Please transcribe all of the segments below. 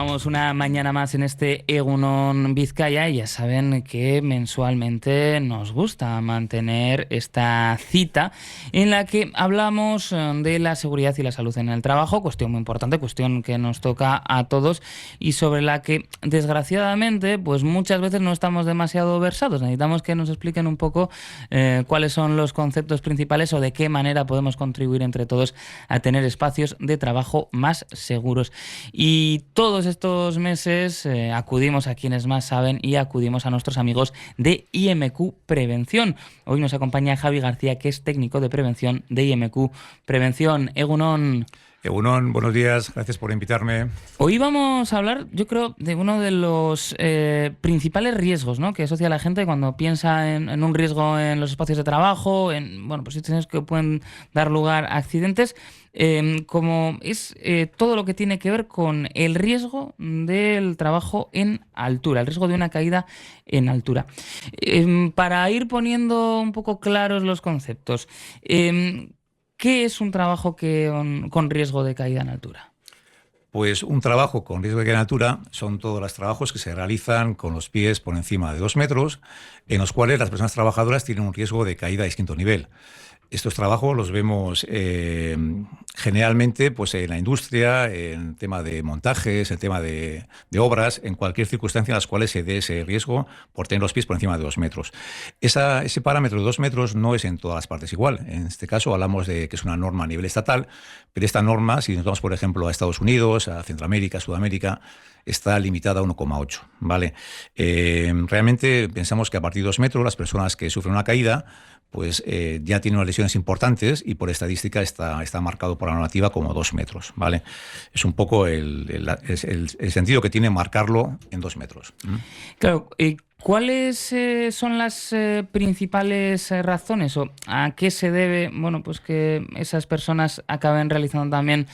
estamos una mañana más en este Egunon Vizcaya y ya saben que mensualmente nos gusta mantener esta cita en la que hablamos de la seguridad y la salud en el trabajo, cuestión muy importante, cuestión que nos toca a todos y sobre la que desgraciadamente pues muchas veces no estamos demasiado versados. Necesitamos que nos expliquen un poco cuáles son los conceptos principales o de qué manera podemos contribuir entre todos a tener espacios de trabajo más seguros. Y todos estos meses acudimos a quienes más saben y acudimos a nuestros amigos de IMQ Prevención. Hoy nos acompaña Javi García, que es técnico de prevención de IMQ Prevención. Egunon. Egunon, buenos días, gracias por invitarme. Hoy vamos a hablar, yo creo, de uno de los principales riesgos, ¿no?, que asocia la gente cuando piensa en un riesgo en los espacios de trabajo, en situaciones que pueden dar lugar a accidentes, como es todo lo que tiene que ver con el riesgo del trabajo en altura, el riesgo de una caída en altura. Para ir poniendo un poco claros los conceptos, ¿qué es un trabajo con riesgo de caída en altura? Pues un trabajo con riesgo de caída en altura son todos los trabajos que se realizan con los pies por encima de 2 metros, en los cuales las personas trabajadoras tienen un riesgo de caída a distinto nivel. Estos trabajos los vemos generalmente pues, en la industria, en tema de montajes, en tema de obras, en cualquier circunstancia en las cuales se dé ese riesgo por tener los pies por encima de 2 metros. Ese parámetro de 2 metros no es en todas las partes igual. En este caso hablamos de que es una norma a nivel estatal, pero esta norma, si nos vamos por ejemplo a Estados Unidos, a Centroamérica, a Sudamérica, está limitada a 1,8. ¿Vale? Realmente pensamos que a partir de 2 metros las personas que sufren una caída pues ya tiene unas lesiones importantes y por estadística está marcado por la normativa como 2 metros, ¿vale? Es un poco el sentido que tiene marcarlo en 2 metros. Claro, ¿cuáles son las principales razones o a qué se debe pues que esas personas acaben realizando también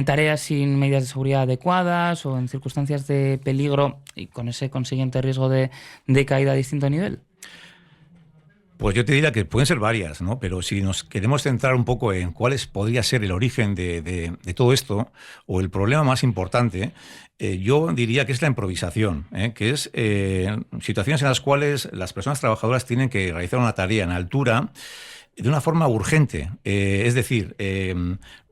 tareas sin medidas de seguridad adecuadas o en circunstancias de peligro y con ese consiguiente riesgo de caída a distinto nivel? Pues yo te diría que pueden ser varias, ¿no? Pero si nos queremos centrar un poco en cuál podría ser el origen de todo esto, o el problema más importante, yo diría que es la improvisación, que es situaciones en las cuales las personas trabajadoras tienen que realizar una tarea en altura de una forma urgente. Es decir,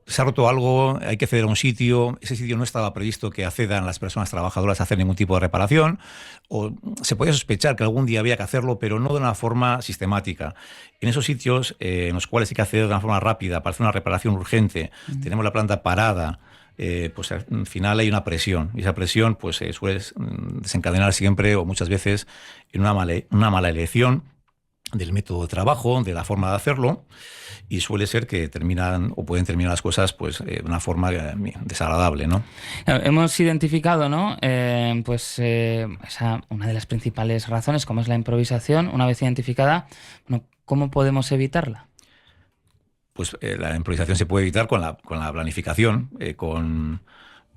se ha roto algo, hay que ceder a un sitio, ese sitio no estaba previsto que accedan las personas trabajadoras a hacer ningún tipo de reparación, o se podía sospechar que algún día había que hacerlo, pero no de una forma sistemática. En esos sitios en los cuales hay que acceder de una forma rápida para hacer una reparación urgente, tenemos la planta parada, pues al final hay una presión, y esa presión pues suele desencadenar siempre o muchas veces en una mala elección del método de trabajo, de la forma de hacerlo, y suele ser que terminan o pueden terminar las cosas pues de una forma desagradable, ¿no? Hemos identificado, ¿no? Una de las principales razones, como es la improvisación. Una vez identificada, ¿cómo podemos evitarla? Pues la improvisación se puede evitar con la planificación, con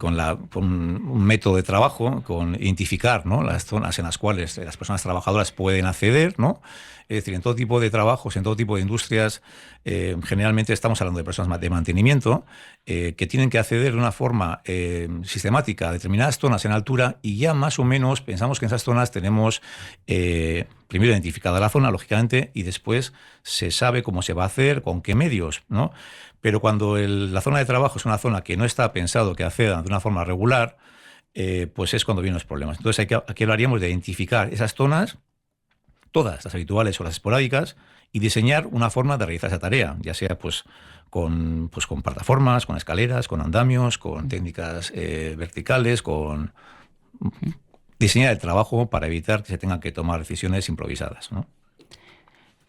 un método de trabajo, con identificar, ¿no?, las zonas en las cuales las personas trabajadoras pueden acceder, ¿no? Es decir, en todo tipo de trabajos, en todo tipo de industrias, generalmente estamos hablando de personas de mantenimiento que tienen que acceder de una forma sistemática a determinadas zonas en altura, y ya más o menos pensamos que en esas zonas tenemos primero identificada la zona, lógicamente, y después se sabe cómo se va a hacer, con qué medios, ¿no? Pero cuando la zona de trabajo es una zona que no está pensado que accedan de una forma regular, pues es cuando vienen los problemas. Entonces aquí hablaríamos de identificar esas zonas, todas las habituales o las esporádicas, y diseñar una forma de realizar esa tarea, ya sea con plataformas, con escaleras, con andamios, con técnicas verticales, con diseñar el trabajo para evitar que se tengan que tomar decisiones improvisadas, ¿no?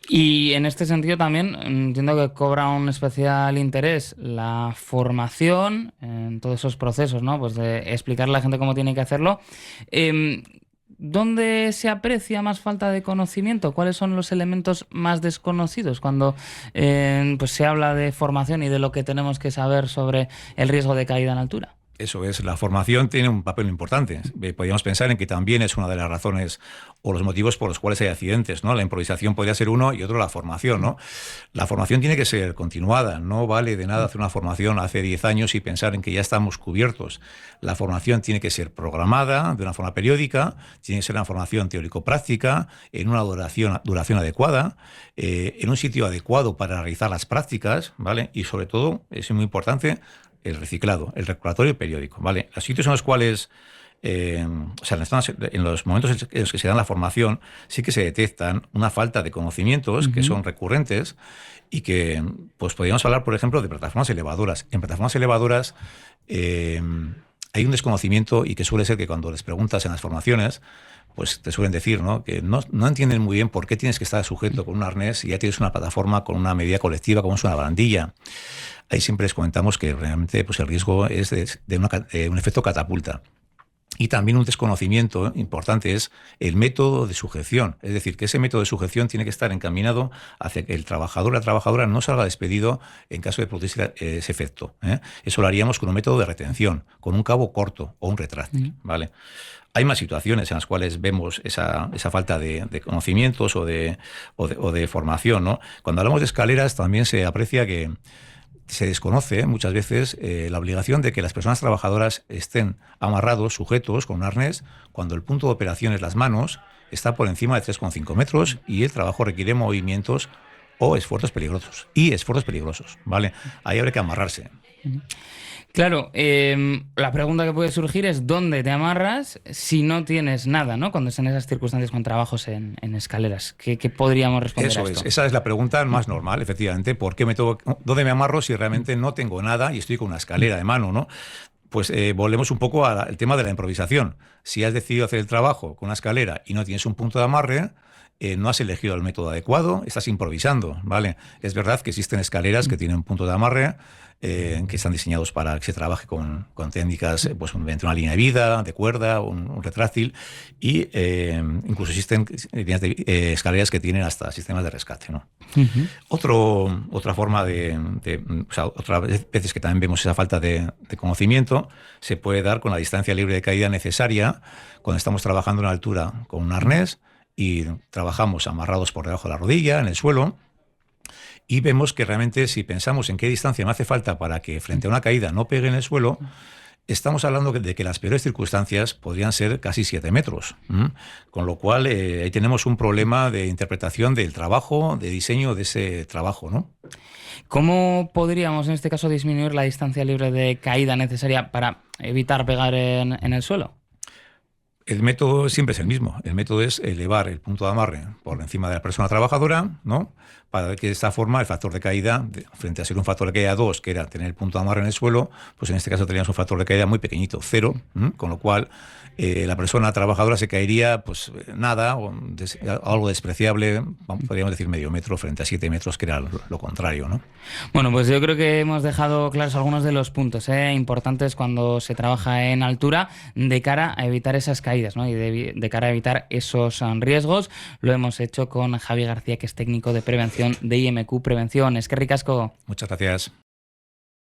Y en este sentido también entiendo que cobra un especial interés la formación en todos esos procesos, ¿no? Pues de explicarle a la gente cómo tiene que hacerlo. ¿Dónde se aprecia más falta de conocimiento? ¿Cuáles son los elementos más desconocidos cuando pues se habla de formación y de lo que tenemos que saber sobre el riesgo de caída en altura? Eso es, la formación tiene un papel importante. Podríamos pensar en que también es una de las razones o los motivos por los cuales hay accidentes, ¿no? La improvisación podría ser uno y otro la formación, ¿no? La formación tiene que ser continuada, no vale de nada hacer una formación hace 10 años y pensar en que ya estamos cubiertos. La formación tiene que ser programada de una forma periódica, tiene que ser una formación teórico-práctica, en una duración adecuada, en un sitio adecuado para realizar las prácticas, ¿vale? Y sobre todo, es muy importante, el reciclado, el recordatorio periódico, ¿vale? Los sitios en los cuales, o sea, en los momentos en los que se da la formación, sí que se detectan una falta de conocimientos que son recurrentes y que, pues podríamos hablar, por ejemplo, de plataformas elevadoras. En plataformas elevadoras hay un desconocimiento y que suele ser que cuando les preguntas en las formaciones, pues te suelen decir, ¿no?, que no entienden muy bien por qué tienes que estar sujeto con un arnés y ya tienes una plataforma con una medida colectiva como es una barandilla. Ahí siempre les comentamos que realmente pues el riesgo es de un efecto catapulta. Y también un desconocimiento importante es el método de sujeción. Es decir, que ese método de sujeción tiene que estar encaminado hacia que el trabajador o la trabajadora no salga despedido en caso de producirse ese efecto, ¿eh? Eso lo haríamos con un método de retención, con un cabo corto o un retráctil, ¿vale? Hay más situaciones en las cuales vemos esa falta de conocimientos o de formación, ¿no? Cuando hablamos de escaleras también se aprecia que se desconoce muchas veces la obligación de que las personas trabajadoras estén amarrados, sujetos con un arnés, cuando el punto de operación es las manos, está por encima de 3,5 metros y el trabajo requiere movimientos o esfuerzos peligrosos. ¿Vale? Ahí habrá que amarrarse. Claro, la pregunta que puede surgir es ¿dónde te amarras si no tienes nada, ¿no? Cuando están esas circunstancias con trabajos en escaleras. ¿Qué podríamos responder a esto? Esa es la pregunta más normal, efectivamente. ¿Dónde me amarro si realmente no tengo nada y estoy con una escalera de mano, ¿no? Pues volvemos un poco al tema de la improvisación. Si has decidido hacer el trabajo con una escalera y no tienes un punto de amarre, no has elegido el método adecuado, estás improvisando, ¿vale? Es verdad que existen escaleras que tienen un punto de amarre, que están diseñados para que se trabaje con técnicas, pues mediante una línea de vida, de cuerda, un retráctil, y incluso existen líneas de escaleras que tienen hasta sistemas de rescate, ¿no? Otra forma o sea, otras veces que también vemos esa falta de conocimiento se puede dar con la distancia libre de caída necesaria cuando estamos trabajando en altura con un arnés y trabajamos amarrados por debajo de la rodilla, en el suelo, y vemos que realmente si pensamos en qué distancia me hace falta para que frente a una caída no pegue en el suelo, estamos hablando de que las peores circunstancias podrían ser casi 7 metros. Con lo cual ahí tenemos un problema de interpretación del trabajo, de diseño de ese trabajo, ¿no? ¿Cómo podríamos en este caso disminuir la distancia libre de caída necesaria para evitar pegar en el suelo? El método siempre es el mismo. El método es elevar el punto de amarre por encima de la persona trabajadora, ¿no?, para que de esta forma el factor de caída, frente a ser un factor de caída 2, que era tener el punto de amarre en el suelo, pues en este caso teníamos un factor de caída muy pequeñito, 0, con lo cual la persona trabajadora se caería, pues nada, o algo despreciable, podríamos decir medio metro frente a 7 metros, que era lo contrario, ¿no? Bueno, pues yo creo que hemos dejado claros algunos de los puntos importantes cuando se trabaja en altura de cara a evitar esas caídas, ¿no? Y de cara a evitar esos riesgos. Lo hemos hecho con Javi García, que es técnico de prevención de IMQ Prevención. Eskerrik asko. Muchas gracias.